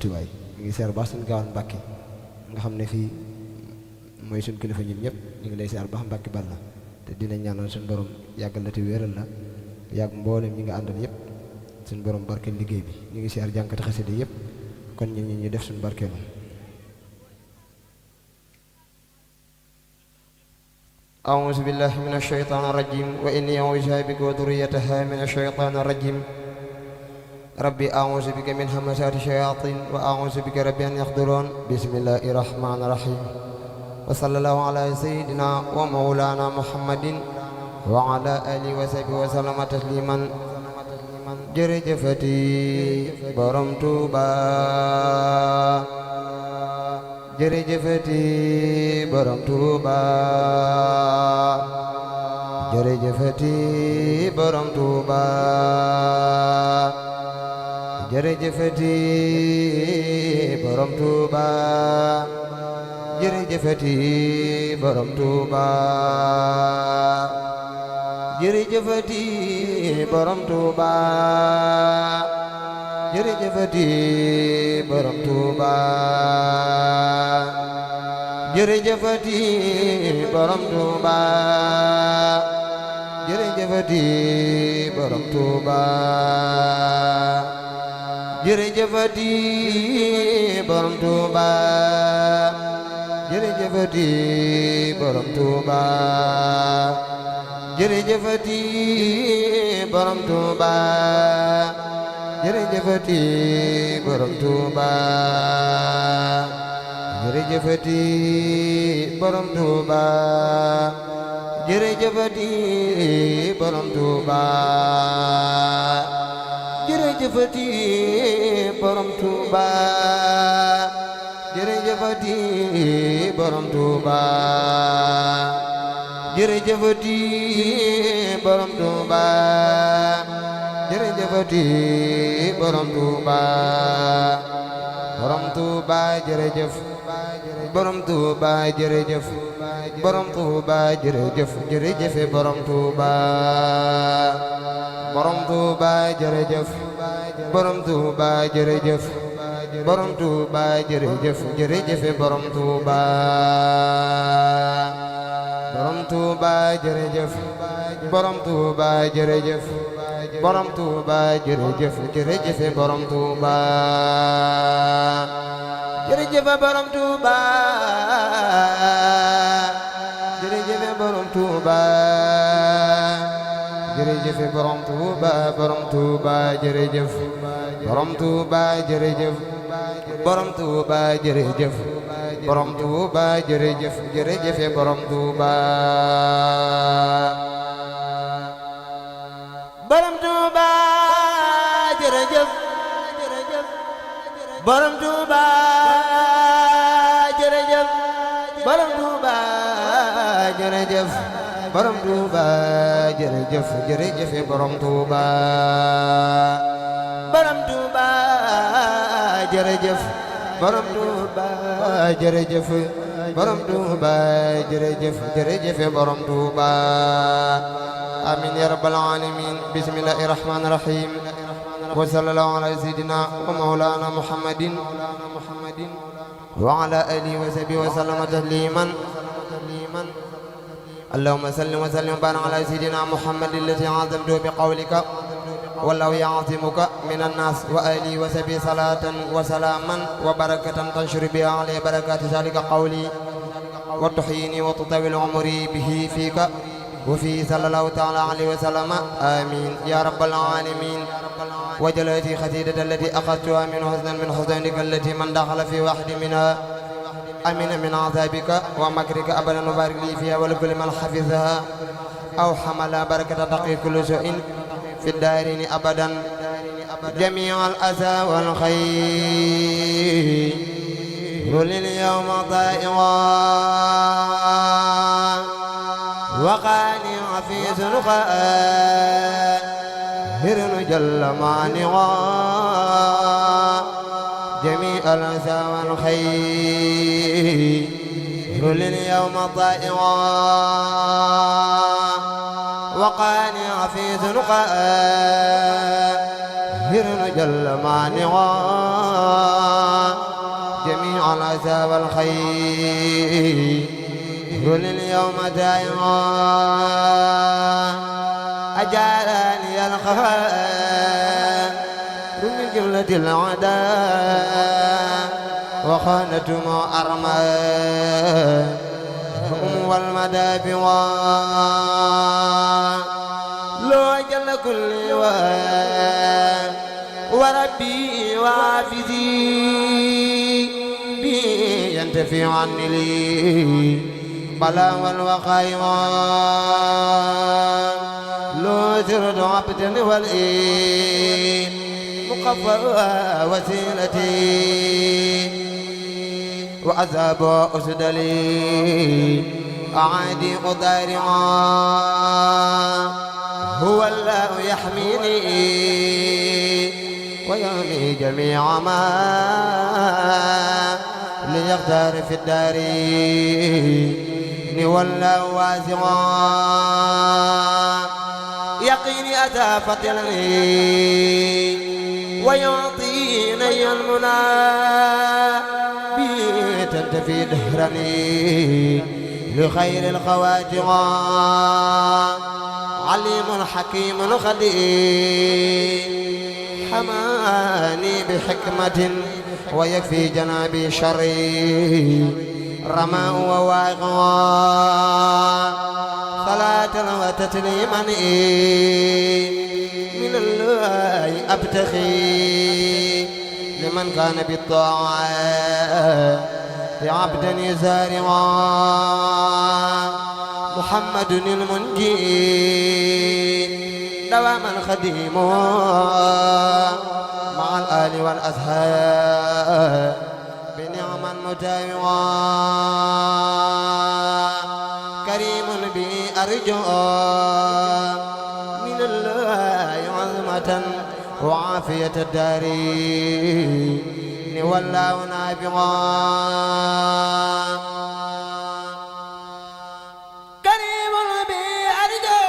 tubaay ñu ngi siyaar baax suñu gaawaan Mbàkke nga xam ne fii mooy suñu kilifa ñun ñëpp ñu ngi lay siyaar baax Mbàkke bal la te dina ñaanal suñu borom yàggal la te wéeral la yàgg mboolem ñi nga àndal yëpp suñu borom barkeel liggéey bi ñu ngi siyaar jànkati xasida yëpp kon ñu def suñu barkeelu أعوذ بالله من الشيطان الرجيم وإني أعوذ بك وذريتها من الشيطان الرجيم ربي أعوذ بك من همزات الشياطين وأعوذ بك ربي أن يحضرون بسم الله الرحمن الرحيم وصلى الله على سيدنا ومولانا محمد وعلى آله وصحبه وسلم تسليما jërëjëfati borom Tuuba jërëjëfati borom Tuuba jërëjëfati borom Tuuba jërëjëfati borom Tuuba jërëjëfati borom Tuuba jërëjëfati borom Tuuba jërëjëfati borom Tuuba jërëjëfati borom Tuuba jërëjëfati borom Tuuba jërëjëfati borom Tuuba jërëjëfati borom Tuuba jërëjëfati borom Tuuba jërëjëfati borom Tuuba jërëjëfati borom Tuuba jërëjëfati borom Tuuba jërëjëfati borom Tuuba jërëjëfati borom Tuuba jërëjëfati borom Tuuba jërëjëfati borom Tuuba borom Tuuba jërëjëf borom Tuuba jërëjëf borom Tuuba jërëjëf jërëjëf borom Tuuba borom Tuuba jërëjëf borom Tuuba jërëjëf borom Tuuba jërëjëf jërëjëf borom Tuuba borom Tuuba jërëjëf borom Tuuba jërëjëf borom Tuuba jërëjëf jërëjëf borom Tuuba jërëjëf borom Tuuba jërëjëf borom Tuuba jërëjëf borom Tuuba borom Tuuba jërëjëf borom Tuuba jërëjëf borom Tuuba jërëjëf borom Tuuba jërëjëf jërëjëf borom Tuuba borom Tuuba jërëjëf borom Tuuba jërëjëf borom Tuuba jërëjëf borom Tuuba jërëjëf jërëjëf borom Tuuba borom Tuuba jërëjëf borom Tuuba jërëjëf borom Tuuba jërëjëf jërëjëf borom Tuuba amin ya rabbal alamin bismillahir rahmanir rahim wa sallallahu ala sayyidina wa maulana muhammadin wa ala alihi wa sahbihi wa sallama tasliman اللهم صل وسلم وبارك على سيدنا محمد الذي عظمته بقولك والله يعصمك من الناس وآله وسبي صلاة وسلاما وبركة تنشر بها عليه بركات ذلك قولي وتحييني وتطول عمري به فيك وفي صلى الله تعالى عليه وسلم آمين يا رب العالمين وجل هذه خسيدة التي أخذتها من حزن من حزنك التي من دخل في واحد منها أمين من عذابك ومكرك أبدا وبارك لي فيها ولكل من حفظها أو حمل بركة تقي كل سوء في الدارين أبدا جميع الأذى والخير لليوم طائعا وقانع في سرقاء هرن جل مانعا جميع الأذى والخير لليوم طائعا وقانع في سرقاء هرن جل مانعا وأساب الخير لليوم دائما أجعلني الخير من جملة العداء وخانة أرمان والمدافع لو جل كل وان وربي وعافذي بي ينتفي عني لي بلا والوخيوان لو زرد عبدا والإين مقفى وسيلتي وعذاب أسد لي أعادي أضارعا هو الله يحميني ويغني جميع ما ليختار في الدارين والله واسعا يقيني أتى فطلني ويعطيني المنى تنتفي دهرني لخير الخواتم عليم حكيم خدير حماني بحكمة ويكفي جنابي شري رمى وواقعا صلاة وتسليما من الله أبتخي لمن كان بالطاعة عبدا يزارعا محمد المنجي دواما خديما مع الآل والأصحاب بنعما متابعا كريم به أرجو من الله عظمة وعافية الدارين والله نافعا كريم به أرجو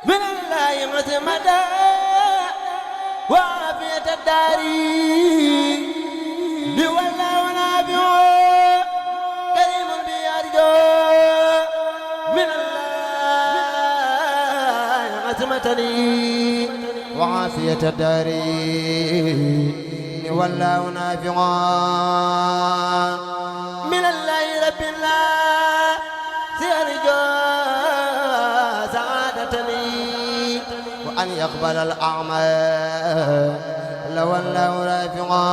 من الله عظمة وعافية الدارين والله نافعا كريم به أرجو من الله عظمة وعافية الدارين والله نافعا من الله رب الله سيرجو سعادتني وأن يقبل الأعمال لو الله رافعا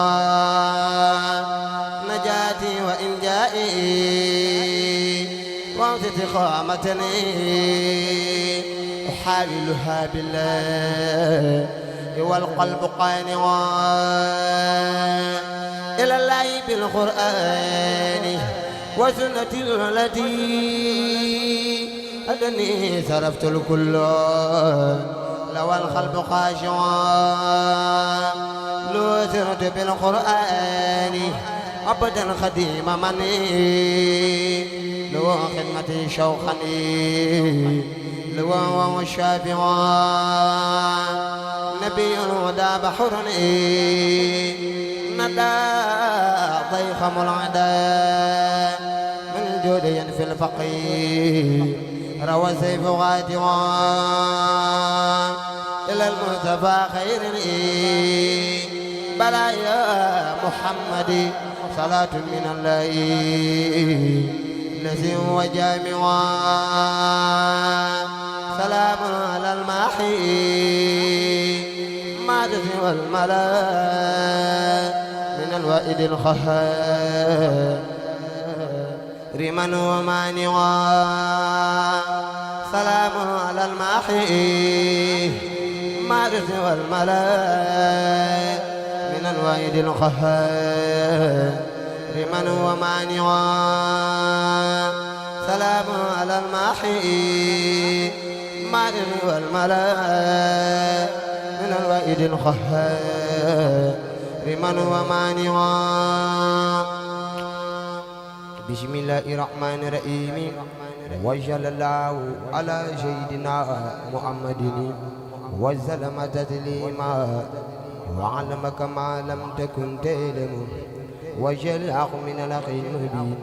نجاتي وإن جائي واستقامتني أحاولها بالله والقلب قانعا إلى الله بالقرآن وسنة التي أدني صرفت الكل لو القلب خاشعا لو سرت بالقرآن أبدا خديم مني لو خدمتي شوقني لو هو الشافعا نبي الهدى بحرني ندى ضيخ العداء من جود ينفي الفقير روى سيف غادرا إلى المصطفى خير بلايا محمد صلاة من الله الذي هو جامعا سلام على الماحي مادة والملاء من الوائد الخهار رمن ومانعا سلام على الماحي مادة والملاء من الوائد الخهار رمن ومانعا سلام على الماحي مادة والملاء من الوائد الخهار رمن ومانعا بسم الله الرحمن الرحيم وصلى الله على سيدنا محمد وسلم تسليما وعلمك ما لم تكن تعلم وجل الحق من الحق المبين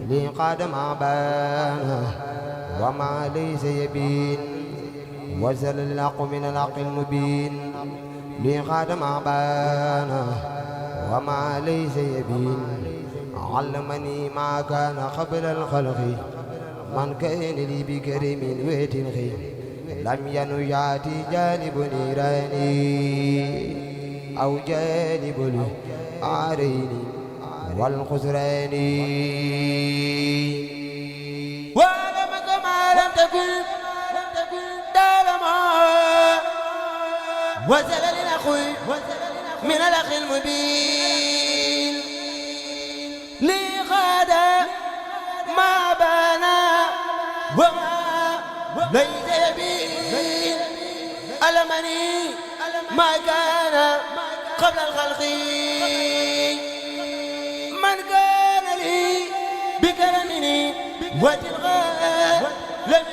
لي قاد ما بان وما ليس يبين وزل الحق من الحق المبين لي قاد ما بان وما ليس يبين علمني ما كان قبل الخلق من كان لي بكريم ويت خير لم ينجاتي جانب نيراني أو جانب العارين والخسران وعلمك ما لم تكن تعلم وزل للأخوي من الأخ المبين لي غاد ما بان وما ليس يبين ألمني ما كان قبل الخلق من كان لي بكرمني وتلغى لم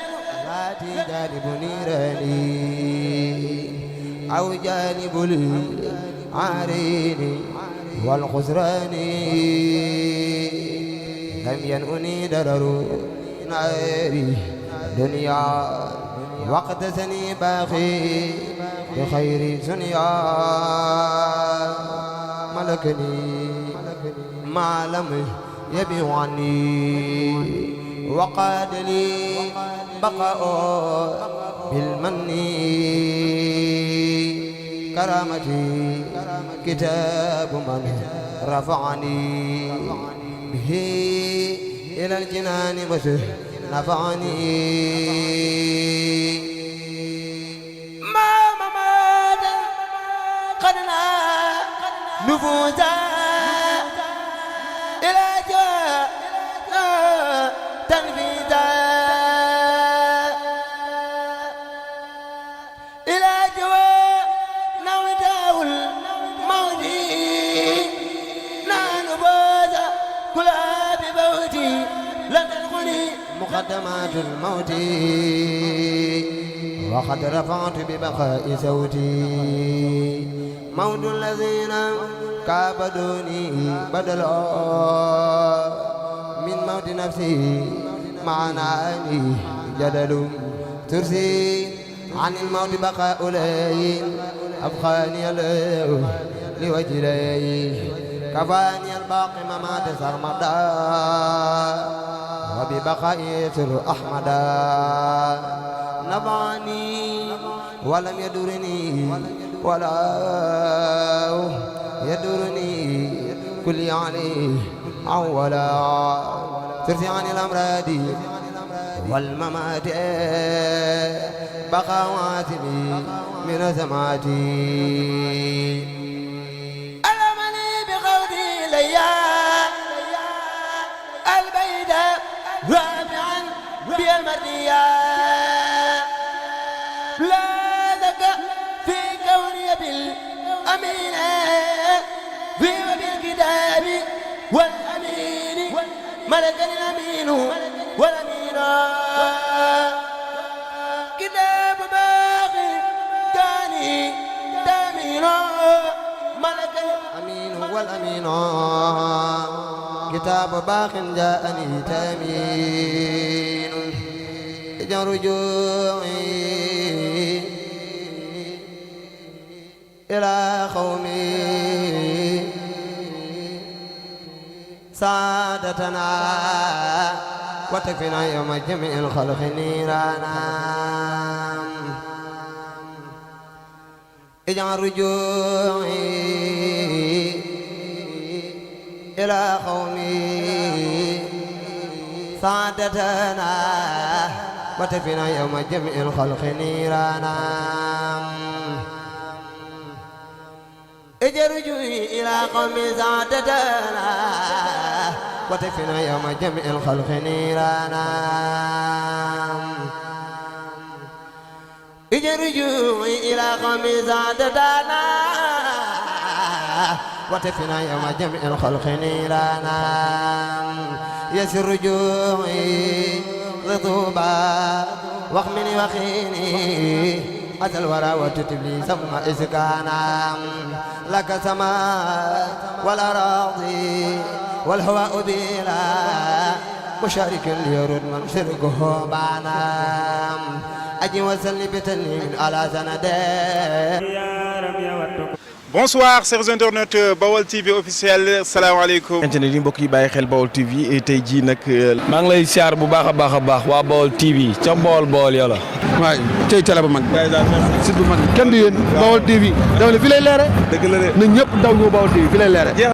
يأتي جانب نيراني أو جانب العارين والخسران لم ينؤني درر ناري دنيا واقتسني باقي بخير سنيا ملكني ما لم يبي عني وقاد لي بقاء بالمن كرامتي كتاب من رفعني به إلى الجنان نفعني ما مات قدنا نفوسا إلى جاء تنفيذا إلى جاء نوداه الموت نانبوذ كلها ببوتي لن تلقني مقدمات الموت وقد رفعت ببقاء صوتي موت الذين كابدوني بدلا من موت نفسي معناني جدل ترسي عن الموت بقاء لين أبقاني الله لوجلي كفاني الباقي ممات سرمدا وببقائي يسر أحمدا نبعني ولم يدرني ولا يدرني كل عليه أولا ترسي عن الأمراض والممات بقواتي من زماتي ألمني بقولي ليا البيت رافعا بالمريا لا لك في كوني بالأمين في وبالكتاب والأمين ملك الأمين والأمين كتاب باقي تاني تامين ملك الأمين والأمين كتاب باق جاءني تامين اجعل رجوعي إلى قومي سعادتنا وتكفنا يوم جميع الخلق نيرانا اجعل رجوعي إلى قومي سعادتنا وتكفنا يوم جميع الخلق نيرانا اجعل رجوعي إلى قومي سعادتنا وتكفنا يوم جميع الخلق نيرانا اجعل رجوعي إلى قومي سعادتنا وتكفنا يوم جميع الخلق نيرانا يسر رجوعي رطوبا واخمني وخيني أتى الورى وتتبلي سمع إسكانا لك سماء والأراضي والهواء بلا مشارك يرد من شركه معنا أجي وسلم بتنين على سندين. Bonsoir chers internautes Baol TV officiel salaamaaleykum. internet yi mbokk yi bàyyi xel Baol TV tey jii nag. maa ngi lay siyaar bu baax a baax waa Baol TV ca Baol yàlla. waay tey télé bu mag. site bu mag kenn du yéen Baol TV. dafa ne fi lay leere. dëgg la de. na ñëpp daw ñu Baol TV fi lay leere. jeex